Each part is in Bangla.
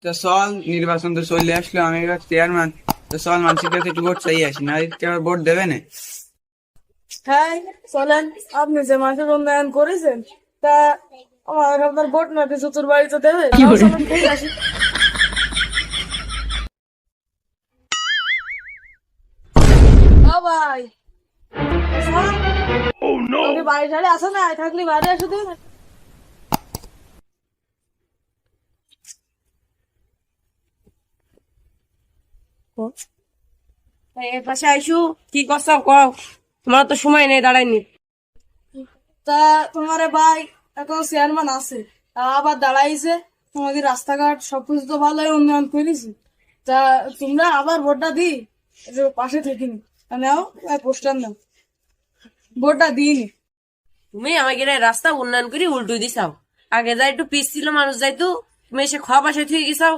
তো চল, নির্বাচন তো চলে আসলো, আমি এবার চেয়ারম্যান। তো চল, মানুষের কাছে একটু ভোট চাই আসি, না ভোট দেবে না। হ্যাঁ, চলেন। আপনি যে মাঠের উন্নয়ন করেছেন তা আমার আপনার ভোট মাঠে চতুর বাড়ি তো দেবে, তাও চলেন দেখে আসি। ও ভাই, শোন, তোকে বাড়ি ঠাড়ি আসো না, থাকলে বাড়ি আসো দিন। এর পাশে আইসু কি করছো কও, তোমার তো সময় নেই দাঁড়াইনি। তা তোমার ভাই এখন চেয়ারম্যান আছে, তা আবার দাঁড়াইছে। তোমাদের রাস্তাঘাট সবকিছু তো ভালোই উন্নয়ন করেছি। তা তোমরা আবার ভোটটা দিই, একটু পাশে থাকিনি, নাও পোস্টার নাও, ভোটটা দিইনি। তুমি আমাকে রাস্তা উন্নয়ন করে উল্টো দিছাও। আগে যাই একটু পিস ছিল মানুষ যাইতো, তুমি এসে খাওয়া বাসায় থেকে গেছাও।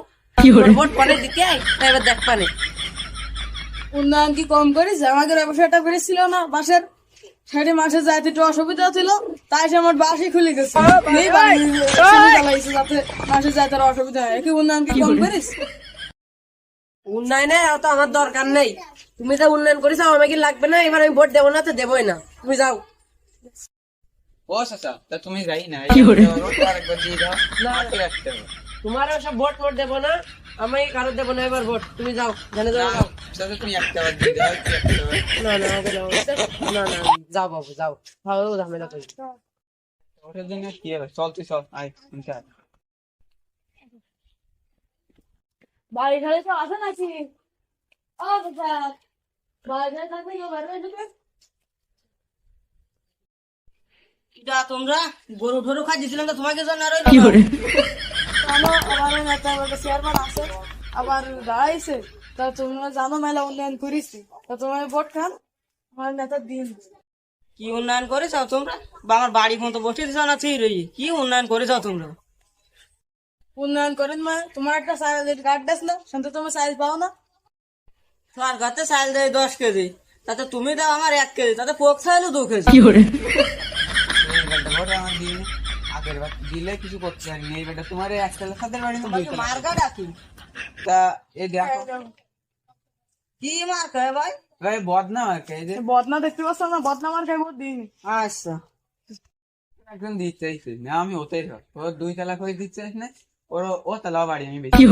ভোট পরে দিতে আই, তাই এবার দেখ পানে। উন্নয়ন কি কম করেছে? আমাদের ব্যবসাটা করেছিল না বাসের সাইডে, মাসে যাইতে একটু অসুবিধা ছিল, তাই সে আমার বাসই খুলে গেছে। এই বাড়ি সিঁড়ি জ্বালাইছে যাতে মাসে যাইতে আর অসুবিধা হয়। কি উন্নয়ন কি কম করিস? উন্নয়নে অত আমার দরকার নেই। তুমি তো উন্নয়ন করেছো, আমাকে লাগবে না। এবার আমি ভোট দেবো না তো দেবোই না, তুমি যাও। ও চাচা, তা তুমি যাই না, আরেকবার দিয়ে দাও। না, হাতে রাখতে হবে। তোমার সব ভোট ভোট দেবো না, আমি কারো দেবো না এবার ভোট। তুমি যাও, জানে যাও, যাও। চাচা, তুমি একটা বার দিয়ে দাও, একটু একটা বার। না না আমাকে দাও। না না, যাও বাবু যাও, ভালো ঝামেলা করি। ওটার জন্য কি হবে? চল তুই চল, আয় শুনতে আয়। বাড়ি ঠাড়ি তো আসে নাকি? ও বাবা, বাড়ি ঠাড়ি থাকলে কেউ বাড়ি ঢুকে? তোমরা গরু ঠরু খাই দিছিলাম তো তোমাকে জন্য আর জানো আমার ওই নেতা একটা চেয়ারম্যান আছে, আবার দাঁড়াইছে। তা তোমরা জানো মেলা উন্নয়ন করেছি, তা তোমার ভোট খান, আমার নেতার দিন। কি উন্নয়ন করেছ তোমরা? বা আমার বাড়ি মতো বসে দিছ না ঠিক রই, কি উন্নয়ন করেছ তোমরা? উন্নয়ন করেন মানে তোমার একটা কার্ড দেস না, শুনতে তোমার সাইজ পাও না? তোমার ঘরতে চাল দেয় 10 কেজি, তাতে তুমি দাও আমার 1 কেজি, তাতে পোক চাইলো 2 কেজি। এইবারটা ভোট আমার দিয়ে নে। আগের বার দিলে কিছু করতে পারিনি, এইবারটা তোমার একতলা ছাদের বাড়ি না দুইতলা? মার্কা ডাকি তা এই দেখো, কি মার খায় ভাই? ভাই বদনাম আর কি, এই যে বদনা দেখতে পাচ্ছ না, বদনা আমার খাই ভোট দিইনি। আচ্ছা, একজন দিতে চাইছে না, আমি ওতেই হোক, ওর 2 তলা করে দিতে চাইছ না, ওর ও তলা বাড়ি আমি বেশি